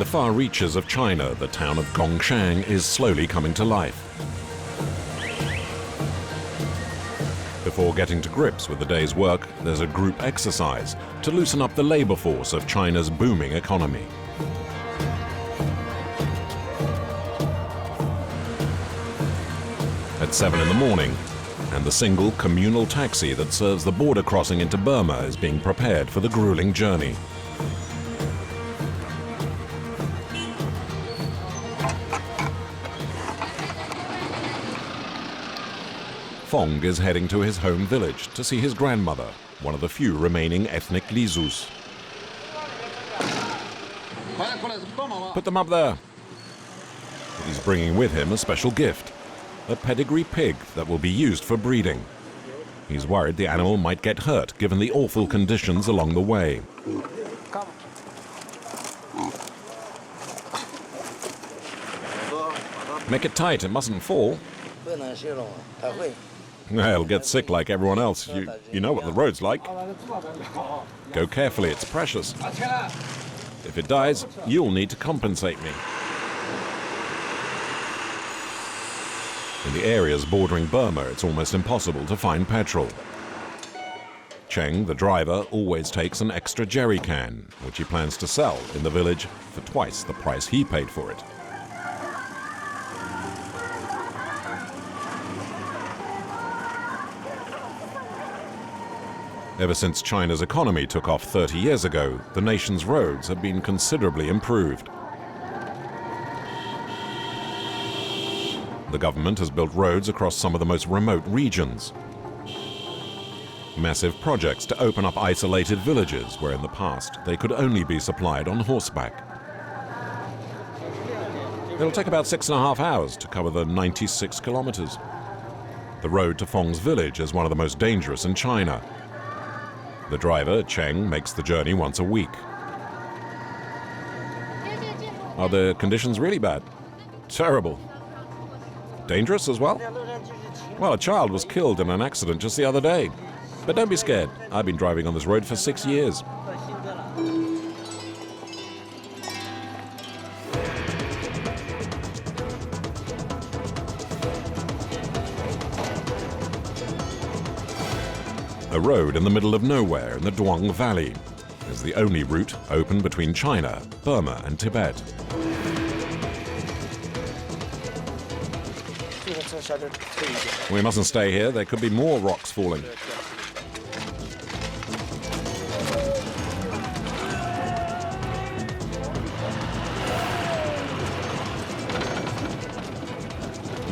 the far reaches of China, the town of Gong Shang is slowly coming to life. Before getting to grips with the day's work, there's a group exercise to loosen up the labor force of China's booming economy. At 7 in the morning, and the single communal taxi that serves the border crossing into Burma is being prepared for the grueling journey. Fong is heading to his home village to see his grandmother, one of the few remaining ethnic Guizhous. Put them up there. He's bringing with him a special gift, a pedigree pig that will be used for breeding. He's worried the animal might get hurt given the awful conditions along the way. Make it tight, it mustn't fall. He'll get sick like everyone else. You know what the road's like. Go carefully, it's precious. If it dies, you'll need to compensate me. In the areas bordering Burma, it's almost impossible to find petrol. Cheng, the driver, always takes an extra jerry can, which he plans to sell in the village for twice the price he paid for it. Ever since China's economy took off 30 years ago, the nation's roads have been considerably improved. The government has built roads across some of the most remote regions. Massive projects to open up isolated villages where in the past they could only be supplied on horseback. It'll take about 6.5 hours to cover the 96 kilometers. The road to Fong's village is one of the most dangerous in China. The driver, Cheng, makes the journey once a week. Are the conditions really bad? Terrible. Dangerous as well? Well, a child was killed in an accident just the other day. But don't be scared. I've been driving on this road for 6 years. A road in the middle of nowhere in the Duong Valley is the only route open between China, Burma and Tibet. We mustn't stay here. There could be more rocks falling.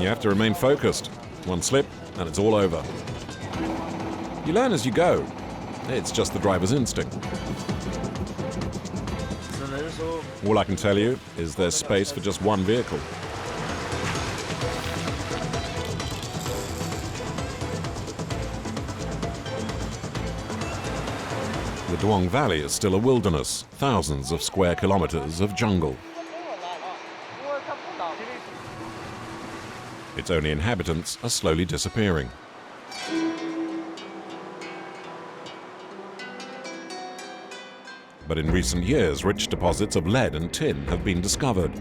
You have to remain focused. One slip and it's all over. You learn as you go. It's just the driver's instinct. All I can tell you is there's space for just one vehicle. The Duong Valley is still a wilderness, thousands of square kilometers of jungle. Its only inhabitants are slowly disappearing. But in recent years, rich deposits of lead and tin have been discovered.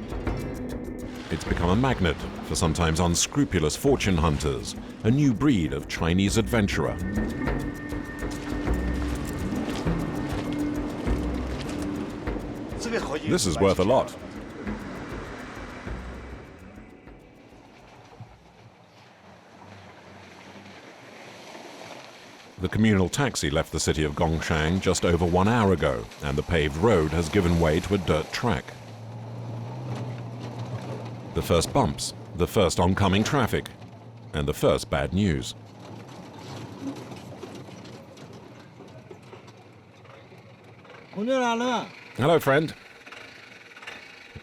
It's become a magnet for sometimes unscrupulous fortune hunters, a new breed of Chinese adventurer. This is worth a lot. The communal taxi left the city of Gong Shang just over 1 hour ago, and the paved road has given way to a dirt track. The first bumps, the first oncoming traffic, and the first bad news. Hello, friend.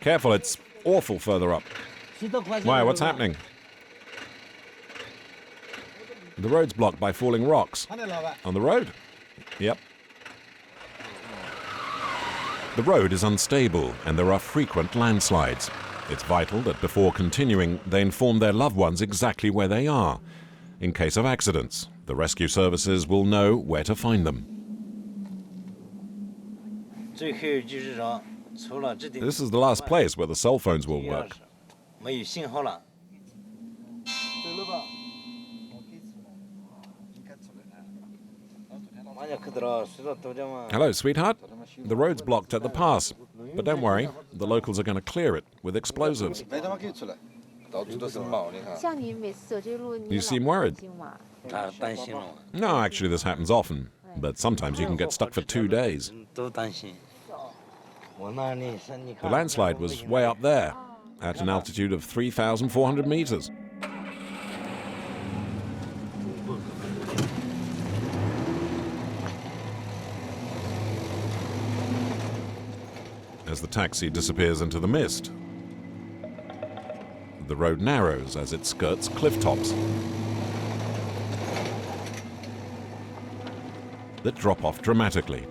Careful, it's awful further up. Why, what's happening? The road's blocked by falling rocks. On the road? Yep. The road is unstable and there are frequent landslides. It's vital that before continuing, they inform their loved ones exactly where they are. In case of accidents, the rescue services will know where to find them. This is the last place where the cell phones will work. Hello, sweetheart. The road's blocked at the pass. But don't worry, the locals are going to clear it with explosives. You seem worried. No, actually this happens often. But sometimes you can get stuck for 2 days. The landslide was way up there, at an altitude of 3,400 meters. As the taxi disappears into the mist, the road narrows as it skirts cliff tops that drop off dramatically.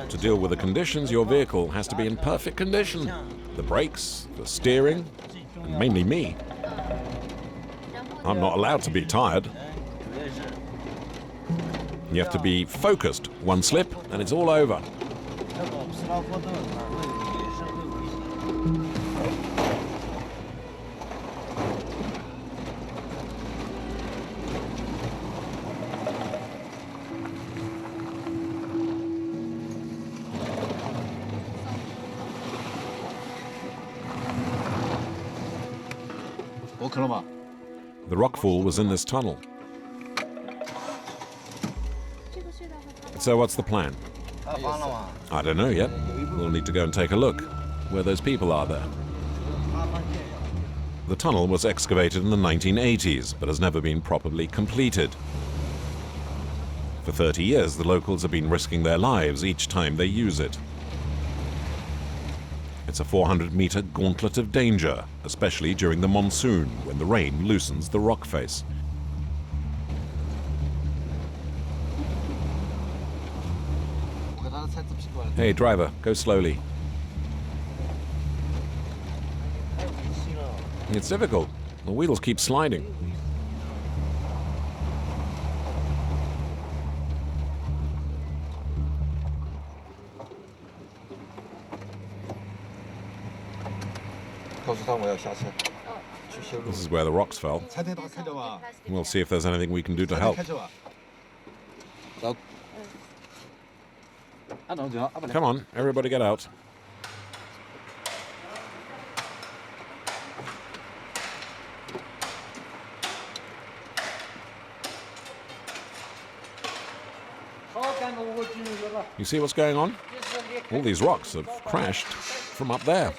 To deal with the conditions, your vehicle has to be in perfect condition. The brakes, the steering, and mainly me. I'm not allowed to be tired. You have to be focused. One slip, and it's all over. The rockfall was in this tunnel. So what's the plan? I don't know yet. We'll need to go and take a look where those people are there. The tunnel was excavated in the 1980s, but has never been properly completed. For 30 years, the locals have been risking their lives each time they use it. It's a 400-meter gauntlet of danger, especially during the monsoon, when the rain loosens the rock face. Hey, driver, go slowly. It's difficult. The wheels keep sliding. This is where the rocks fell. We'll see if there's anything we can do to help. Come on, everybody get out. You see what's going on? All these rocks have crashed from up there.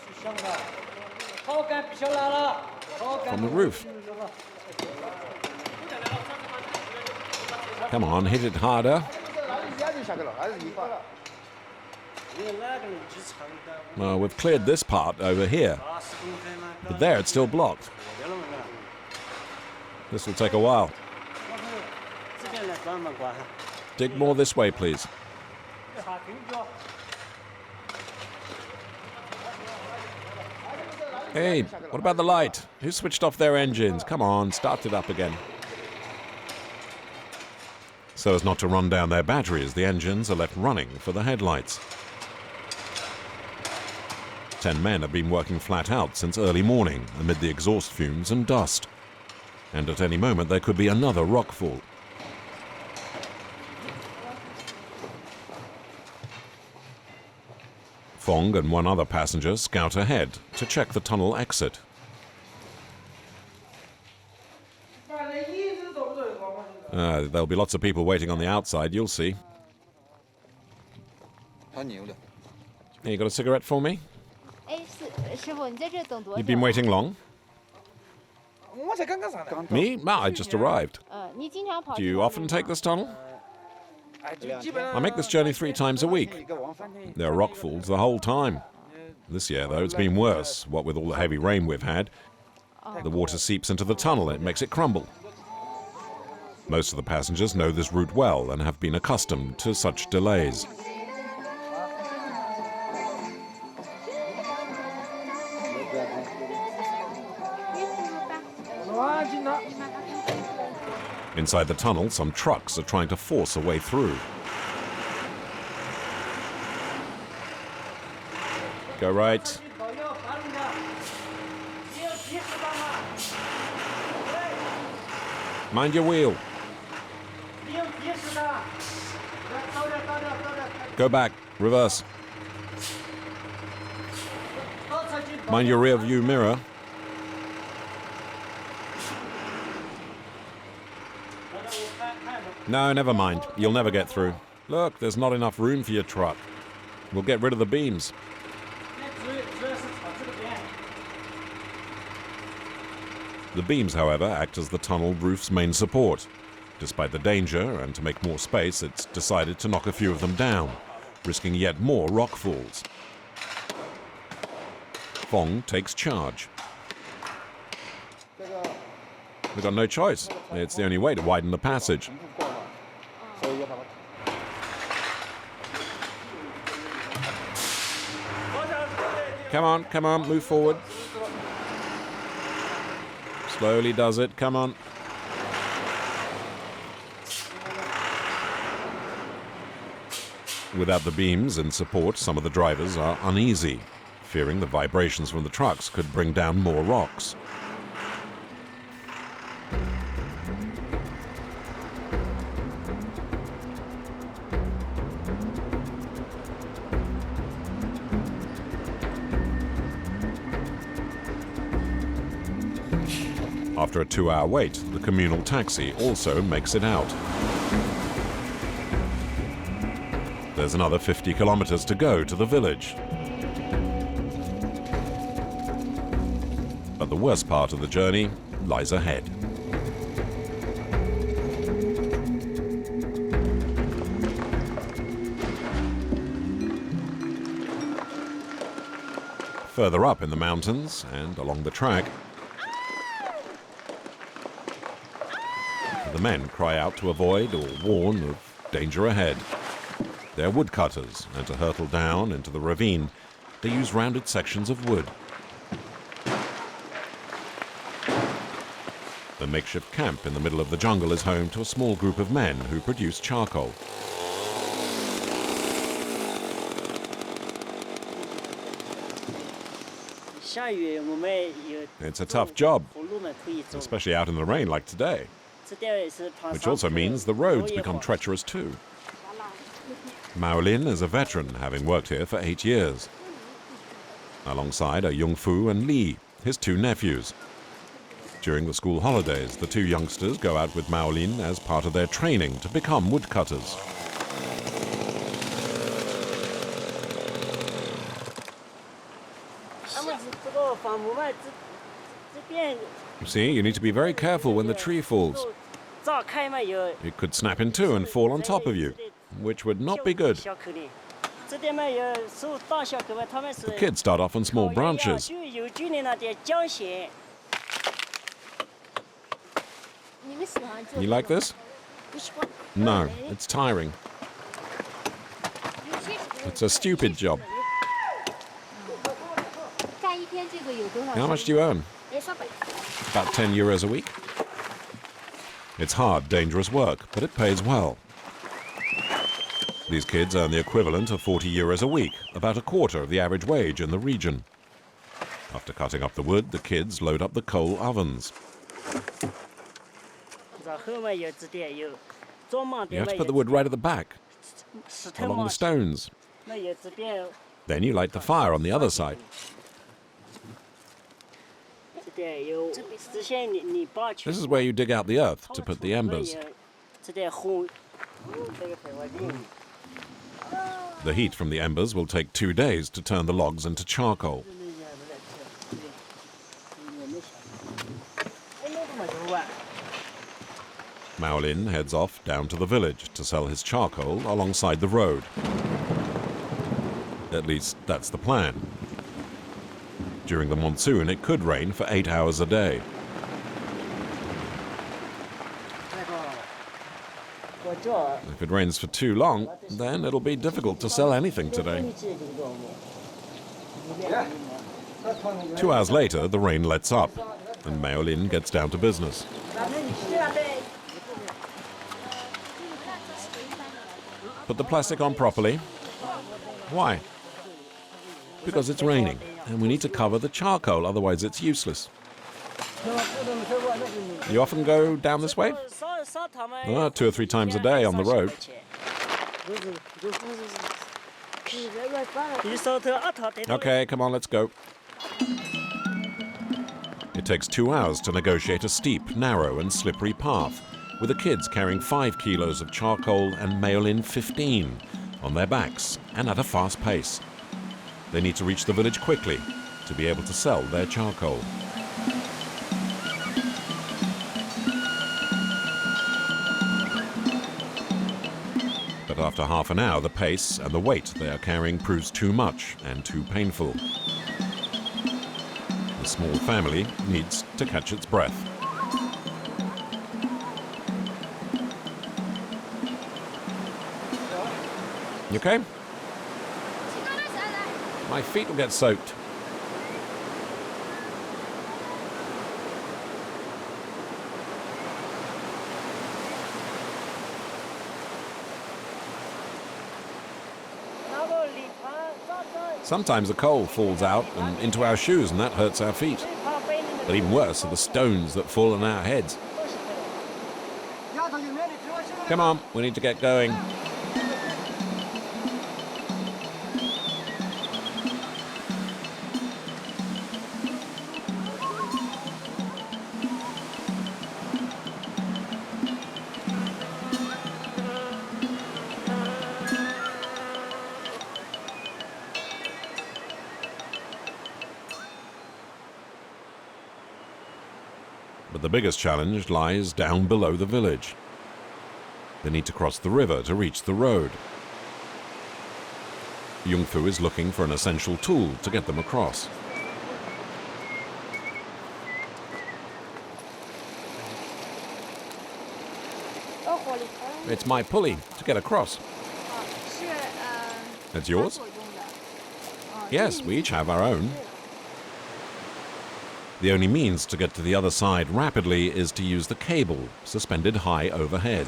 From the roof. Come on, hit it harder. Well, we've cleared this part over here, but there it's still blocked. This will take a while. Dig more this way, please. Hey, what about the light? Who switched off their engines? Come on, start it up again. So as not to run down their batteries, the engines are left running for the headlights. 10 men have been working flat out since early morning amid the exhaust fumes and dust. And at any moment there could be another rockfall. Fong and one other passenger scout ahead to check the tunnel exit. There'll be lots of people waiting on the outside, you'll see. Hey, you got a cigarette for me? You've been waiting long? Me? I just arrived. Do you often take this tunnel? I make this journey 3 times a week. There are rockfalls the whole time. This year, though, it's been worse, what with all the heavy rain we've had. The water seeps into the tunnel and it makes it crumble. Most of the passengers know this route well and have been accustomed to such delays. Inside the tunnel, some trucks are trying to force a way through. Go right. Mind your wheel. Go back. Reverse. Mind your rear view mirror. No, never mind. You'll never get through. Look, there's not enough room for your truck. We'll get rid of the beams. The beams, however, act as the tunnel roof's main support. Despite the danger, and to make more space, it's decided to knock a few of them down, risking yet more rock falls. Fong takes charge. We've got no choice. It's the only way to widen the passage. Come on, move forward. Slowly does it, come on. Without the beams in support, some of the drivers are uneasy, fearing the vibrations from the trucks could bring down more rocks. After a 2-hour wait, the communal taxi also makes it out. There's another 50 kilometers to go to the village. But the worst part of the journey lies ahead. Further up in the mountains and along the track, the men cry out to avoid or warn of danger ahead. They're woodcutters, and to hurtle down into the ravine, they use rounded sections of wood. The makeshift camp in the middle of the jungle is home to a small group of men who produce charcoal. It's a tough job, especially out in the rain like today. Which also means the roads become treacherous too. Mao Lin is a veteran, having worked here for 8 years. Alongside are Yung Fu and Li, his 2 nephews. During the school holidays, the 2 youngsters go out with Mao Lin as part of their training to become woodcutters. You see, you need to be very careful when the tree falls. It could snap in two and fall on top of you, which would not be good. The kids start off on small branches. You like this? No, it's tiring. It's a stupid job. How much do you earn? About 10 euros a week. It's hard, dangerous work, but it pays well. These kids earn the equivalent of 40 euros a week, about a quarter of the average wage in the region. After cutting up the wood, the kids load up the coal ovens. You have to put the wood right at the back, along the stones. Then you light the fire on the other side. This is where you dig out the earth to put the embers. The heat from the embers will take 2 days to turn the logs into charcoal. Mao Lin heads off down to the village to sell his charcoal alongside the road. At least, that's the plan. During the monsoon, it could rain for 8 hours a day. If it rains for too long, then it'll be difficult to sell anything today. 2 hours later, the rain lets up. and Mao Lin gets down to business. Put the plastic on properly. Why? Because it's raining, and we need to cover the charcoal, otherwise it's useless. You often go down this way? 2 or 3 times a day on the road. Okay, come on, let's go. It takes 2 hours to negotiate a steep, narrow and slippery path, with the kids carrying 5 kilos of charcoal and Mao Lin 15 on their backs and at a fast pace. They need to reach the village quickly to be able to sell their charcoal. But after half an hour, the pace and the weight they are carrying proves too much and too painful. The small family needs to catch its breath. You okay? My feet will get soaked. Sometimes the coal falls out and into our shoes, and that hurts our feet. But even worse are the stones that fall on our heads. Come on, we need to get going. But the biggest challenge lies down below the village. They need to cross the river to reach the road. Yung Fu is looking for an essential tool to get them across. It's my pulley to get across. That's yours? Yes, we each have our own. The only means to get to the other side rapidly is to use the cable suspended high overhead.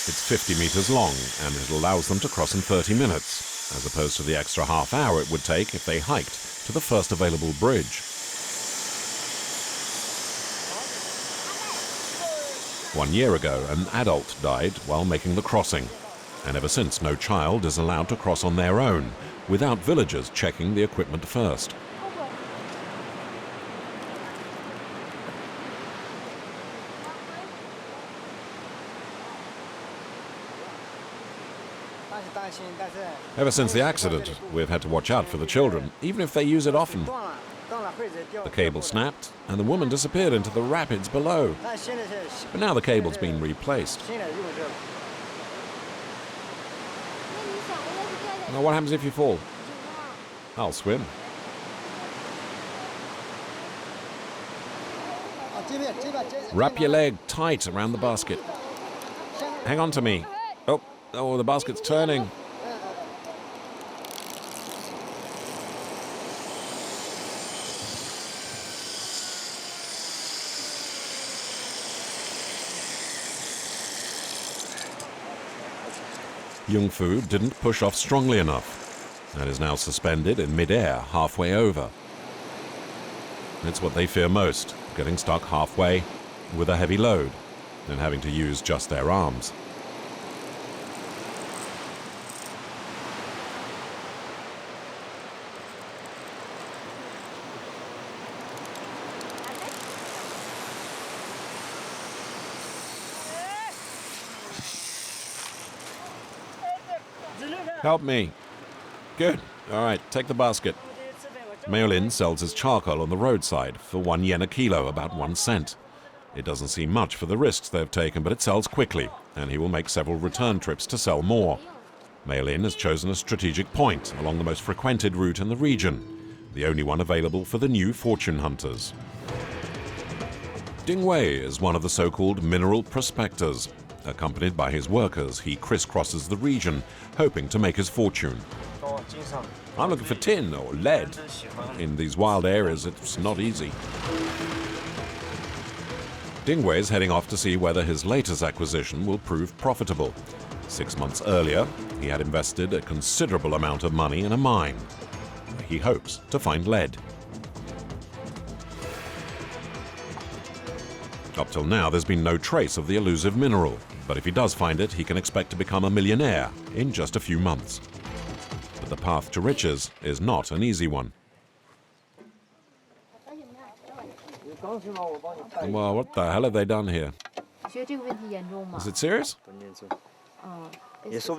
It's 50 meters long, and it allows them to cross in 30 minutes, as opposed to the extra half hour it would take if they hiked to the first available bridge. 1 year ago, an adult died while making the crossing, and ever since no child is allowed to cross on their own without villagers checking the equipment first. Ever since the accident, we've had to watch out for the children, even if they use it often. The cable snapped, and the woman disappeared into the rapids below. But now the cable's been replaced. Now, what happens if you fall? I'll swim. Wrap your leg tight around the basket. Hang on to me. Oh, the basket's turning. Yung Fu didn't push off strongly enough and is now suspended in mid-air halfway over. It's what they fear most, getting stuck halfway with a heavy load and having to use just their arms. Help me. Good. All right, take the basket. Mao Lin sells his charcoal on the roadside for 1 yen a kilo, about 1 cent. It doesn't seem much for the risks they've taken, but it sells quickly, and he will make several return trips to sell more. Mao Lin has chosen a strategic point along the most frequented route in the region, the only one available for the new fortune hunters. Ding Wei is one of the so-called mineral prospectors, Accompanied by his workers, he crisscrosses the region, hoping to make his fortune. I'm looking for tin or lead. In these wild areas, it's not easy. Dingwei is heading off to see whether his latest acquisition will prove profitable. 6 months earlier, he had invested a considerable amount of money in a mine, where he hopes to find lead. Up till now, there's been no trace of the elusive mineral, but if he does find it, he can expect to become a millionaire in just a few months. But the path to riches is not an easy one. Well, what the hell have they done here? Is it serious?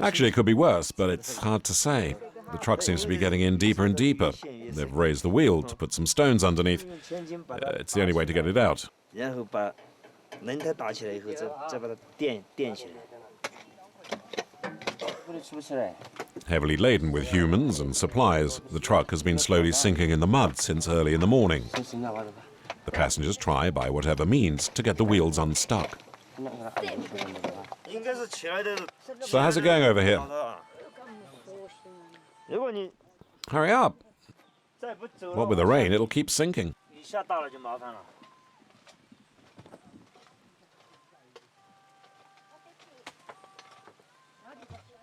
Actually, it could be worse, but it's hard to say. The truck seems to be getting in deeper and deeper. They've raised the wheel to put some stones underneath. It's the only way to get it out. Heavily laden with humans and supplies, the truck has been slowly sinking in the mud since early in the morning. The passengers try, by whatever means, to get the wheels unstuck. So how's it going over here? Hurry up! What with the rain, it'll keep sinking.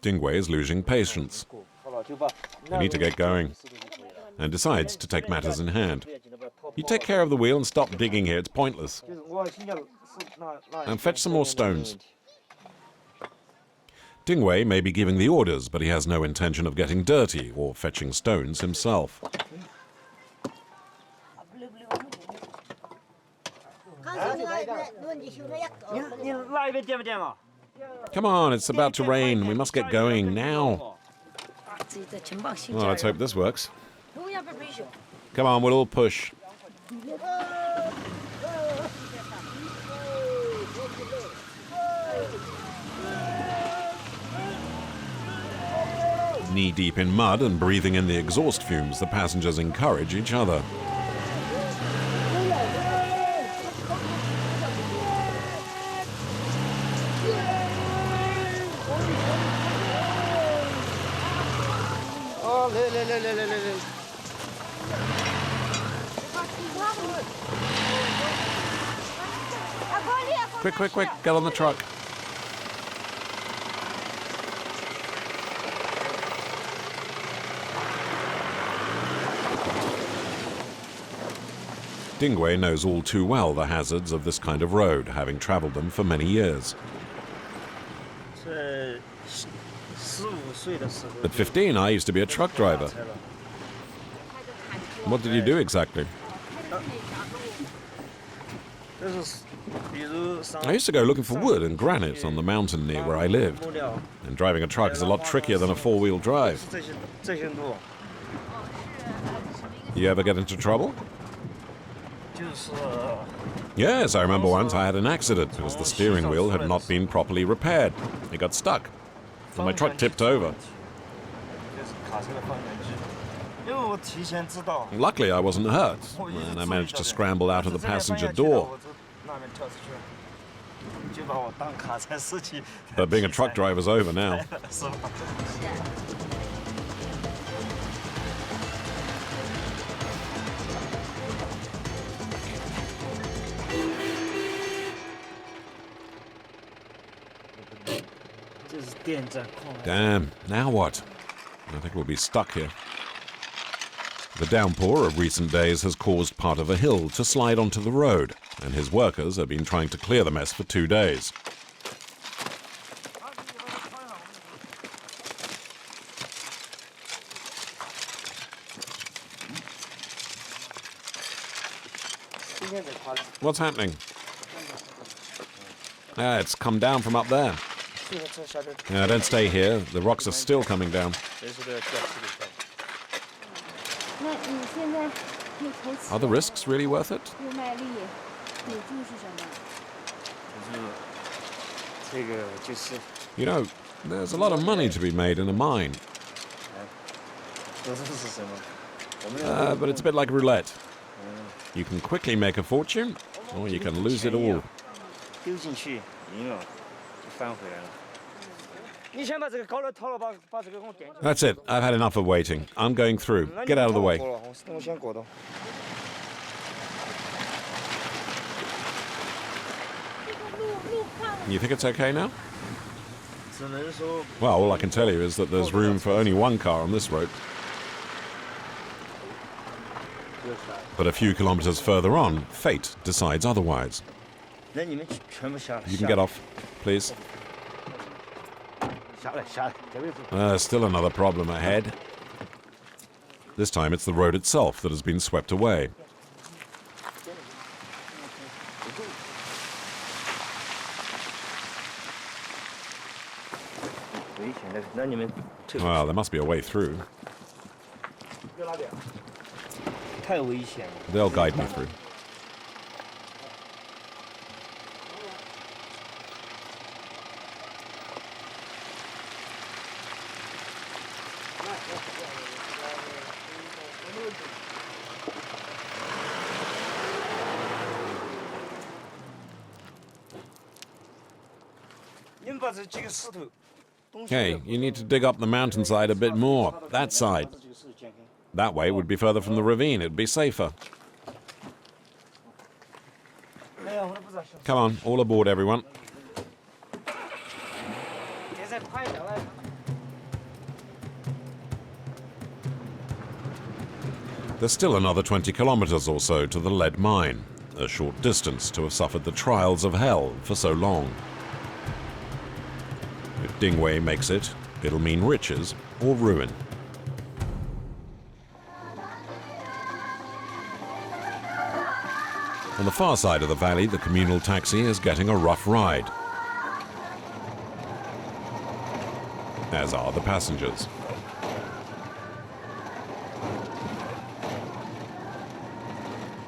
Dingwei is losing patience. They need to get going, and decides to take matters in hand. You take care of the wheel and stop digging here, it's pointless. And fetch some more stones. Dingwei may be giving the orders, but he has no intention of getting dirty or fetching stones himself. Come on, it's about to rain. We must get going now. Well, let's hope this works. Come on, we'll all push. Knee-deep in mud and breathing in the exhaust fumes, the passengers encourage each other. Quick, quick, quick, get on the truck. Dingwei knows all too well the hazards of this kind of road, having traveled them for many years. At 15, I used to be a truck driver. What did you do exactly? I used to go looking for wood and granite on the mountain near where I lived. And driving a truck is a lot trickier than a four-wheel drive. You ever get into trouble? Yes, I remember once I had an accident because the steering wheel had not been properly repaired. It got stuck, and my truck tipped over. Luckily, I wasn't hurt, and I managed to scramble out of the passenger door. But being a truck driver's over now. Damn, now what? I think we'll be stuck here. The downpour of recent days has caused part of a hill to slide onto the road, and his workers have been trying to clear the mess for 2 days. What's happening? It's come down from up there. Don't stay here. The rocks are still coming down. Are the risks really worth it? You know, there's a lot of money to be made in a mine. But it's a bit like roulette. You can quickly make a fortune, or you can lose it all. That's it. I've had enough of waiting. I'm going through. Get out of the way. You think it's okay now? Well, all I can tell you is that there's room for only one car on this road. But a few kilometers further on, fate decides otherwise. You can get off, please. Still another problem ahead. This time it's the road itself that has been swept away. Well, there must be a way through. They'll guide me through. Okay, you need to dig up the mountainside a bit more. That side. That way would be further from the ravine. It would be safer. Come on, all aboard, everyone. There's still another 20 kilometers or so to the lead mine, a short distance to have suffered the trials of hell for so long. If Dingwei makes it, it'll mean riches or ruin. On the far side of the valley, the communal taxi is getting a rough ride, as are the passengers.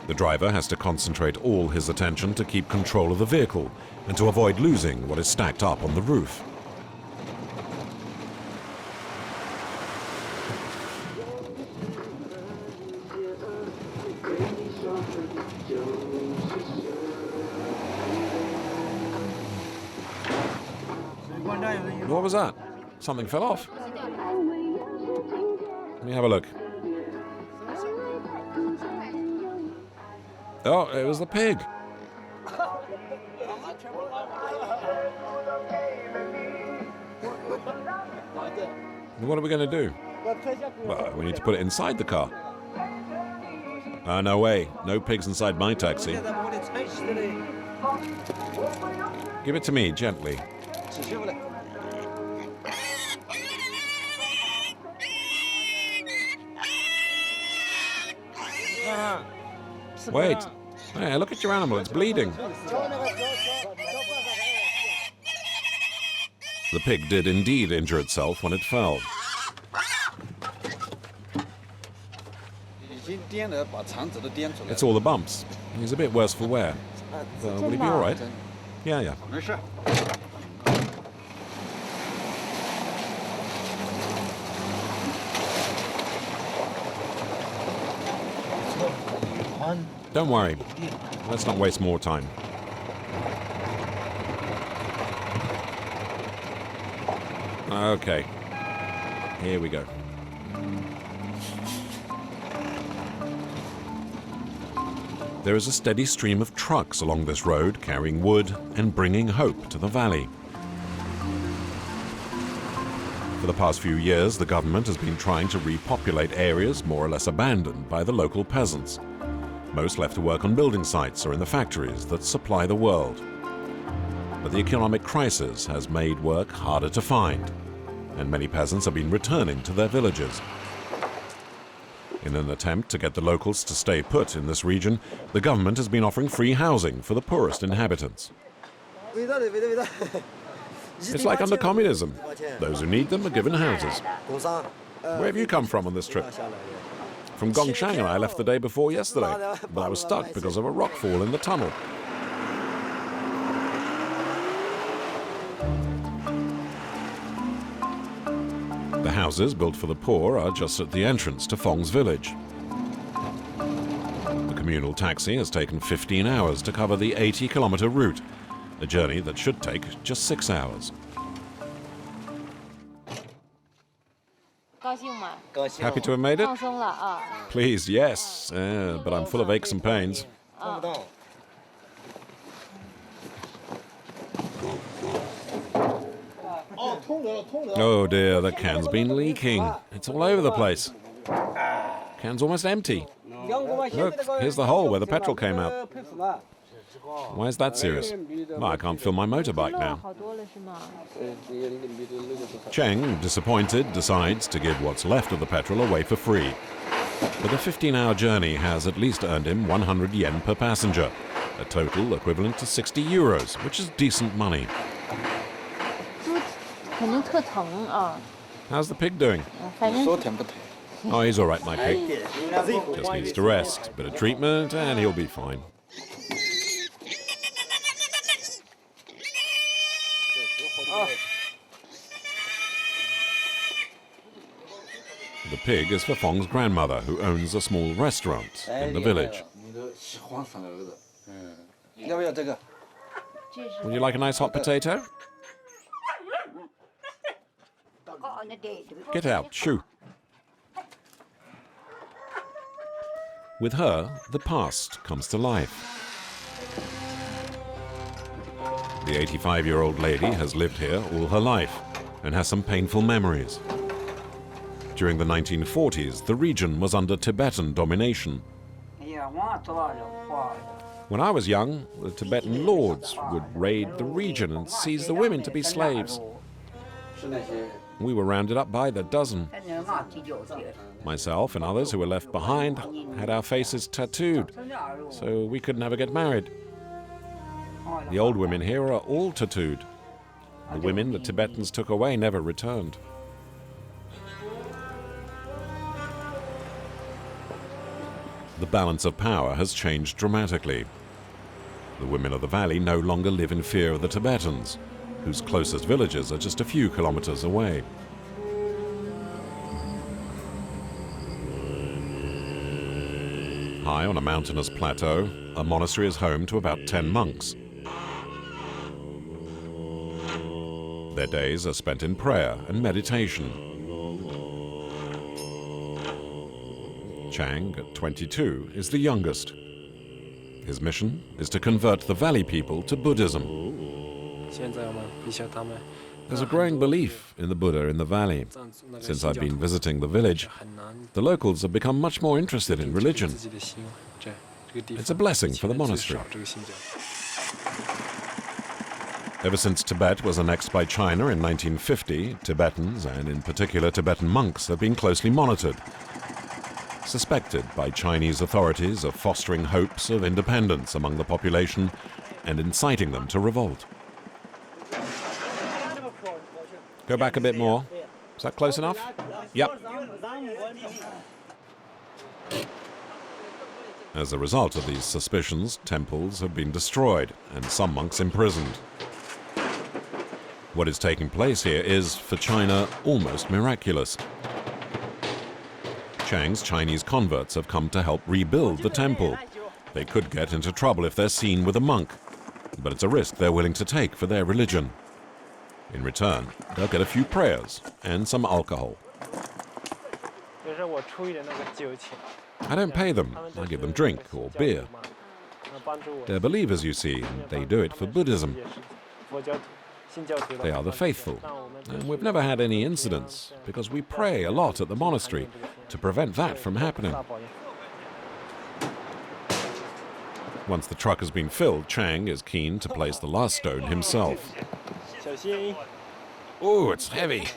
The driver has to concentrate all his attention to keep control of the vehicle and to avoid losing what is stacked up on the roof. What was that? Something fell off. Let me have a look. Oh, it was the pig. What are we going to do? Well, we need to put it inside the car. No way. No pigs inside my taxi. Give it to me, gently. Wait. Hey, look at your animal. It's bleeding. The pig did indeed injure itself when it fell. It's all the bumps. He's a bit worse for wear. Will he be all right? Yeah. Don't worry. Let's not waste more time. Okay. Here we go. There is a steady stream of trucks along this road carrying wood and bringing hope to the valley. For the past few years, the government has been trying to repopulate areas more or less abandoned by the local peasants. Most left to work on building sites or in the factories that supply the world. But the economic crisis has made work harder to find, and many peasants have been returning to their villages. In an attempt to get the locals to stay put in this region, the government has been offering free housing for the poorest inhabitants. It's like under communism. Those who need them are given houses. Where have you come from on this trip? From Gong Shang, and I left the day before yesterday, but I was stuck because of a rockfall in the tunnel. The houses built for the poor are just at the entrance to Fong's village. The communal taxi has taken 15 hours to cover the 80-kilometer route, a journey that should take just 6 hours. Happy to have made it? Please, yes, but I'm full of aches and pains. Oh dear, the can's been leaking. It's all over the place. Can's almost empty. Look, here's the hole where the petrol came out. Why is that serious? Well, I can't fill my motorbike now. Cheng, disappointed, decides to give what's left of the petrol away for free. But the 15-hour journey has at least earned him 100 yen per passenger, a total equivalent to 60 euros, which is decent money. How's the pig doing? Oh, he's all right, my pig. Just needs to rest, bit of treatment, and he'll be fine. The pig is for Fong's grandmother, who owns a small restaurant in the village. Would you like a nice hot potato? Get out, shoo. With her, the past comes to life. The 85-year-old lady has lived here all her life and has some painful memories. During the 1940s, the region was under Tibetan domination. When I was young, the Tibetan lords would raid the region and seize the women to be slaves. We were rounded up by the dozen. Myself and others who were left behind had our faces tattooed, so we could never get married. The old women here are all tattooed. The women the Tibetans took away never returned. The balance of power has changed dramatically. The women of the valley no longer live in fear of the Tibetans, whose closest villages are just a few kilometers away. High on a mountainous plateau, a monastery is home to about 10 monks. Their days are spent in prayer and meditation. Chang, at 22, is the youngest. His mission is to convert the valley people to Buddhism. There's a growing belief in the Buddha in the valley. Since I've been visiting the village, the locals have become much more interested in religion. It's a blessing for the monastery. Ever since Tibet was annexed by China in 1950, Tibetans, and in particular Tibetan monks, have been closely monitored, suspected by Chinese authorities of fostering hopes of independence among the population and inciting them to revolt. Go back a bit more. Is that close enough? Yep. As a result of these suspicions, temples have been destroyed and some monks imprisoned. What is taking place here is, for China, almost miraculous. Chang's Chinese converts have come to help rebuild the temple. They could get into trouble if they're seen with a monk, but it's a risk they're willing to take for their religion. In return, they'll get a few prayers and some alcohol. I don't pay them. I give them drink or beer. They're believers, you see, and they do it for Buddhism. They are the faithful, and we've never had any incidents because we pray a lot at the monastery to prevent that from happening. Once the truck has been filled, Chang is keen to place the last stone himself. Oh, it's heavy.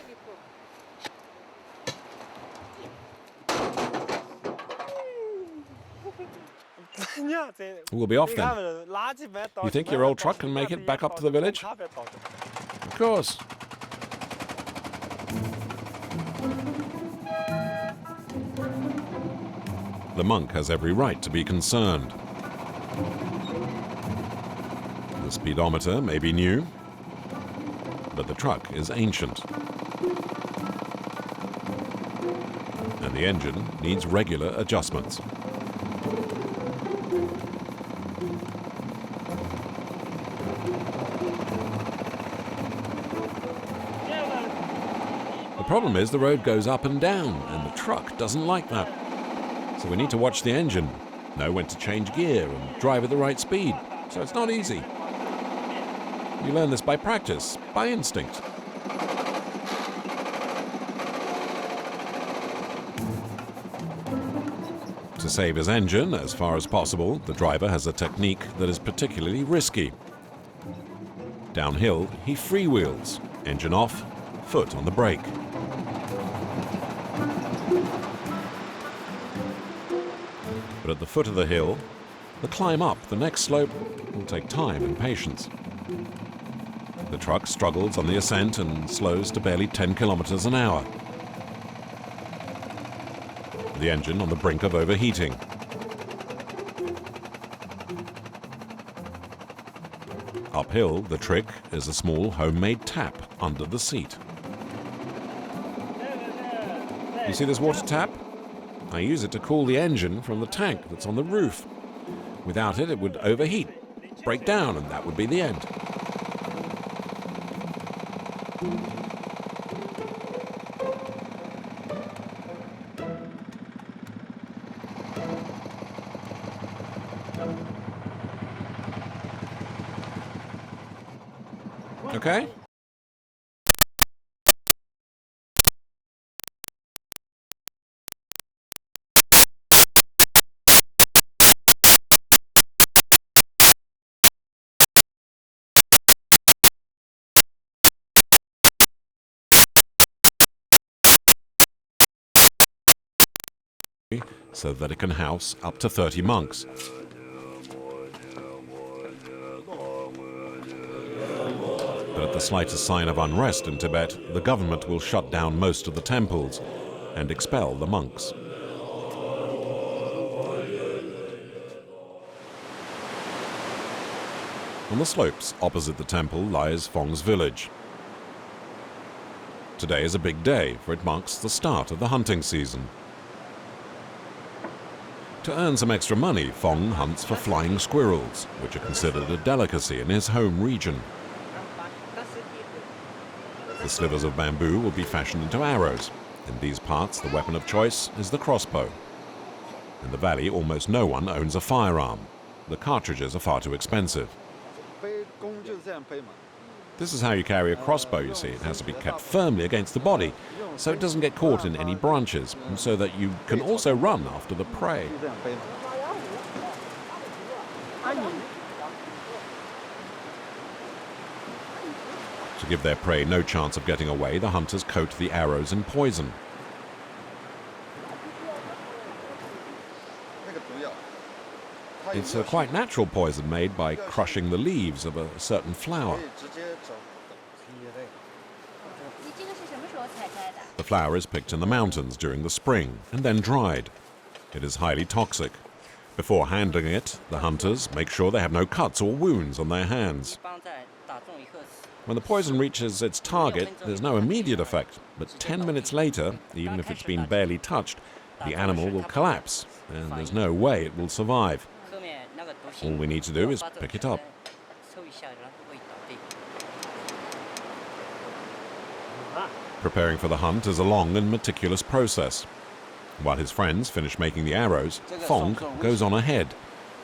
We'll be off then. You think your old truck can make it back up to the village? Of course. The monk has every right to be concerned. The speedometer may be new, but the truck is ancient. And the engine needs regular adjustments. problem is the road goes up and down, and the truck doesn't like that. So we need to watch the engine, know when to change gear and drive at the right speed. So it's not easy. You learn this by practice, by instinct. To save his engine as far as possible, the driver has a technique that is particularly risky. Downhill, he freewheels, engine off, foot on the brake. But at the foot of the hill, the climb up the next slope will take time and patience. The truck struggles on the ascent and slows to barely 10 kilometers an hour. The engine on the brink of overheating. Uphill, the trick is a small homemade tap under the seat. You see this water tap? I use it to cool the engine from the tank that's on the roof. Without it, it would overheat, break down, and that would be the end. Okay? So that it can house up to 30 monks. But at the slightest sign of unrest in Tibet, the government will shut down most of the temples and expel the monks. On the slopes opposite the temple lies Fong's village. Today is a big day, for it marks the start of the hunting season. To earn some extra money, Fong hunts for flying squirrels, which are considered a delicacy in his home region. The slivers of bamboo will be fashioned into arrows. In these parts, the weapon of choice is the crossbow. In the valley, almost no one owns a firearm. The cartridges are far too expensive. This is how you carry a crossbow, you see. It has to be kept firmly against the body, so it doesn't get caught in any branches, and so that you can also run after the prey. To give their prey no chance of getting away, the hunters coat the arrows in poison. It's a quite natural poison made by crushing the leaves of a certain flower. The flower is picked in the mountains during the spring and then dried. It is highly toxic. Before handling it, the hunters make sure they have no cuts or wounds on their hands. When the poison reaches its target, there's no immediate effect, but 10 minutes later, even if it's been barely touched, the animal will collapse, and there's no way it will survive. All we need to do is pick it up. Preparing for the hunt is a long and meticulous process. While his friends finish making the arrows, Fong goes on ahead,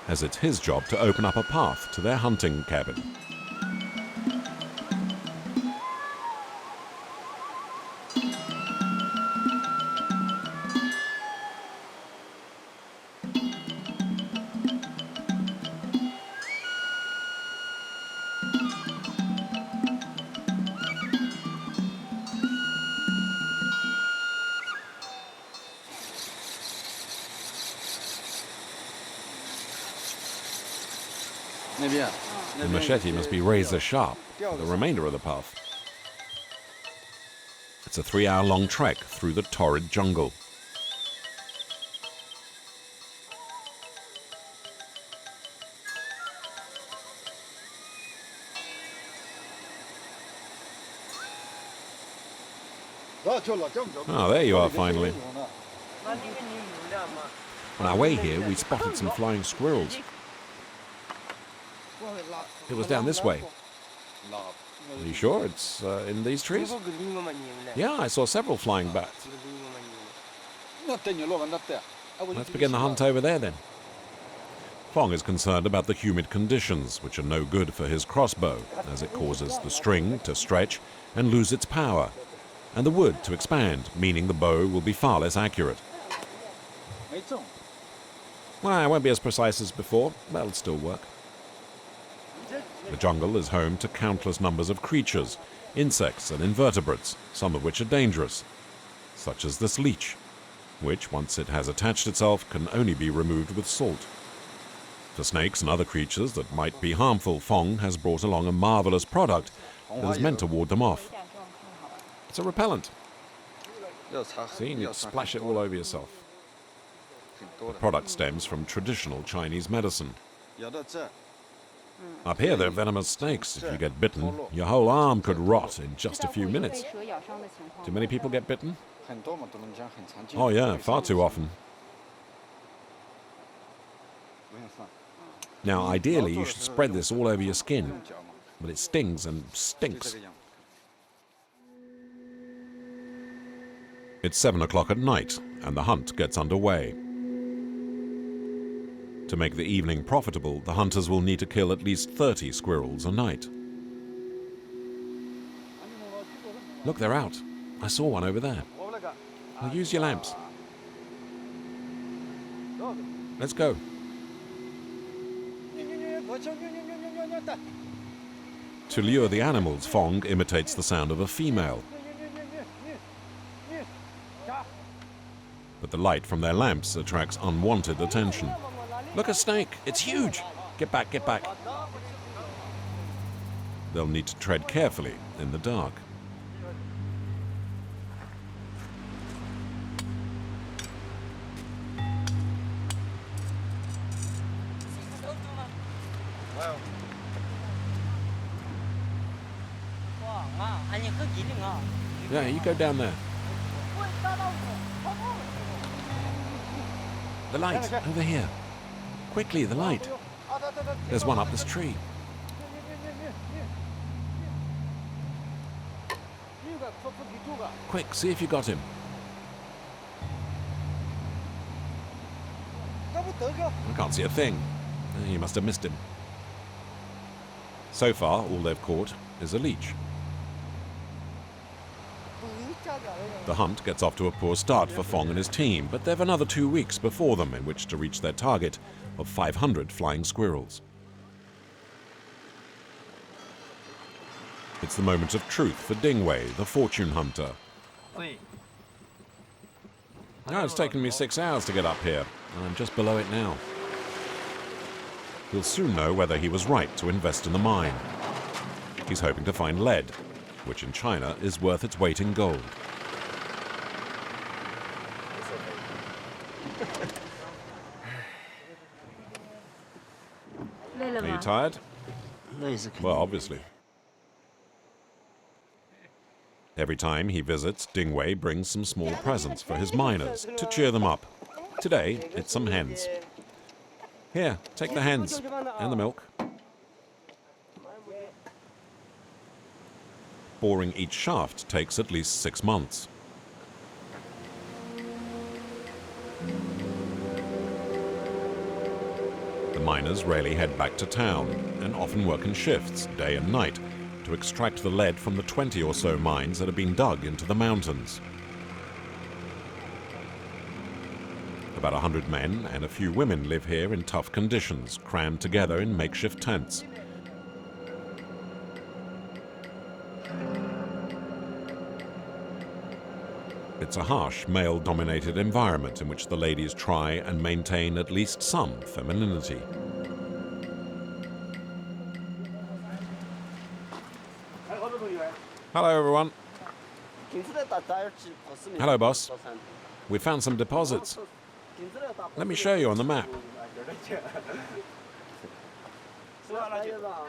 as it's his job to open up a path to their hunting cabin. The machete must be razor sharp for the remainder of the path. It's a 3-hour-long trek through the torrid jungle. Ah, there you are finally. On our way here, we spotted some flying squirrels. It was down this way. Are you sure it's in these trees? Yeah, I saw several flying bats. Let's begin the hunt over there then. Fong is concerned about the humid conditions, which are no good for his crossbow, as it causes the string to stretch and lose its power, and the wood to expand, meaning the bow will be far less accurate. Well, it won't be as precise as before, but it'll still work. The jungle is home to countless numbers of creatures, insects and invertebrates, some of which are dangerous, such as this leech, which, once it has attached itself, can only be removed with salt. For snakes and other creatures that might be harmful, Fong has brought along a marvelous product that is meant to ward them off. It's a repellent. See, you splash it all over yourself. The product stems from traditional Chinese medicine. Up here, there are venomous snakes. If you get bitten, your whole arm could rot in just a few minutes. Do many people get bitten? Oh yeah, far too often. Now, ideally, you should spread this all over your skin, but it stings and stinks. It's 7 o'clock at night, and the hunt gets underway. To make the evening profitable, the hunters will need to kill at least 30 squirrels a night. Look, they're out. I saw one over there. Well, use your lamps. Let's go. To lure the animals, Fong imitates the sound of a female. But the light from their lamps attracts unwanted attention. Look, a snake! It's huge! Get back, get back. They'll need to tread carefully in the dark. Yeah, you go down there. The light, over here. Quickly, the light. There's one up this tree. Quick, see if you got him. I can't see a thing. You must have missed him. So far, all they've caught is a leech. The hunt gets off to a poor start for Fong and his team, but they've another 2 weeks before them in which to reach their target of 500 flying squirrels. It's the moment of truth for Dingwei, the fortune hunter. Now, it's taken me 6 hours to get up here, and I'm just below it now. He'll soon know whether he was right to invest in the mine. He's hoping to find lead, which in China is worth its weight in gold. Are you tired? Well, obviously. Every time he visits, Dingwei brings some small presents for his miners to cheer them up. Today, it's some hens. Here, take the hens and the milk. Boring each shaft takes at least 6 months. The miners rarely head back to town and often work in shifts, day and night, to extract the lead from the 20 or so mines that have been dug into the mountains. About 100 men and a few women live here in tough conditions, crammed together in makeshift tents. It's a harsh, male-dominated environment in which the ladies try and maintain at least some femininity. Hello, everyone. Hello, boss. We found some deposits. Let me show you on the map.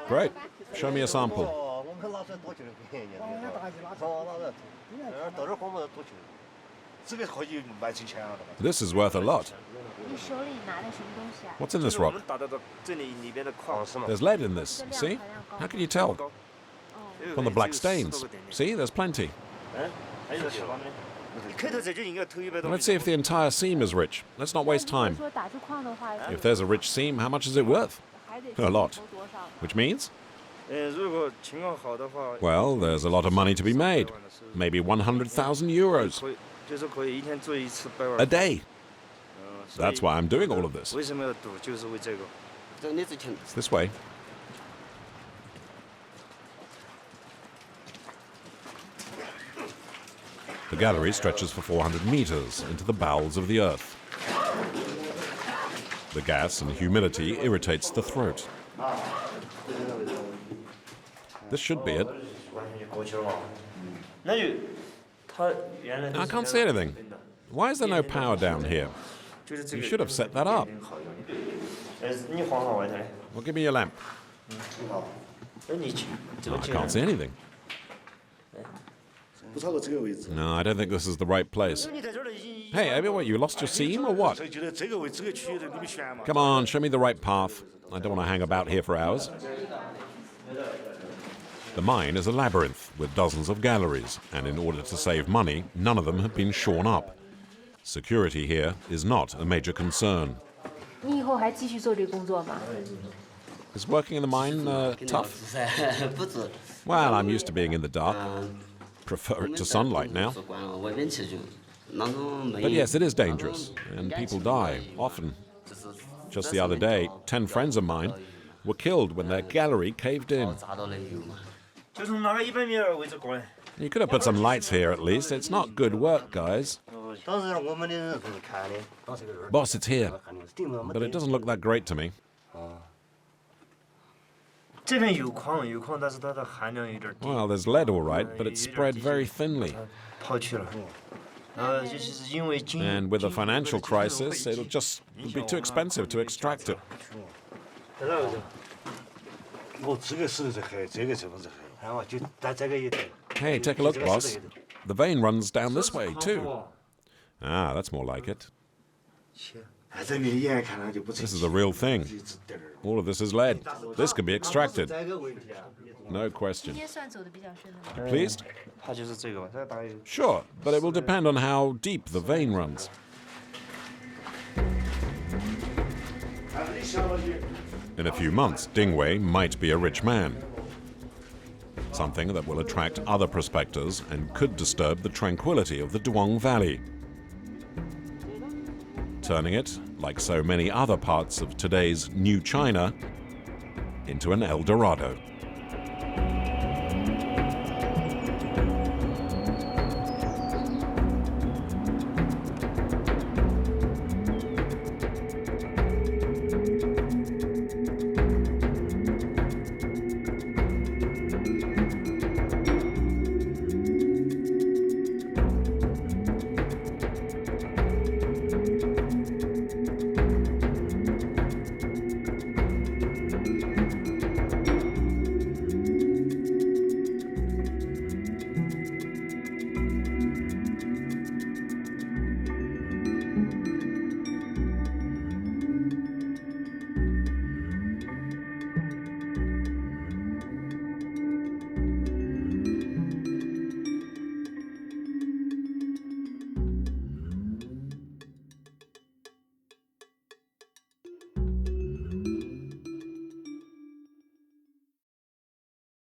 Great. Show me a sample. This is worth a lot. What's in this rock? There's lead in this, see? How can you tell? From the black stains. See, there's plenty. Let's see if the entire seam is rich. Let's not waste time. If there's a rich seam, how much is it worth? A lot. Which means? Well, there's a lot of money to be made. Maybe 100,000 euros. A day. That's why I'm doing all of this. It's this way. The gallery stretches for 400 meters into the bowels of the earth. The gas and humidity irritates the throat. This should be it. I can't see anything. Why is there no power down here? You should have set that up. Well, give me your lamp. Oh, I can't see anything. No, I don't think this is the right place. Hey, what, you lost your seam or what? Come on, show me the right path. I don't want to hang about here for hours. The mine is a labyrinth with dozens of galleries, and in order to save money, none of them have been shorn up. Security here is not a major concern. Is working in the mine tough? Well, I'm used to being in the dark. Prefer it to sunlight now. But yes, it is dangerous, and people die, often. Just the other day, 10 friends of mine were killed when their gallery caved in. You could have put some lights here at least. It's not good work, guys. Boss, it's here. But it doesn't look that great to me. Well, there's lead all right, but it's spread very thinly. And with the financial crisis, it'll just be too expensive to extract it. Hey, take a look, boss. The vein runs down this way, too. Ah, that's more like it. This is the real thing. All of this is lead. This can be extracted. No question. You pleased? Sure, but it will depend on how deep the vein runs. In a few months, Dingwei might be a rich man. Something that will attract other prospectors and could disturb the tranquility of the Duong Valley, turning it, like so many other parts of today's New China, into an El Dorado.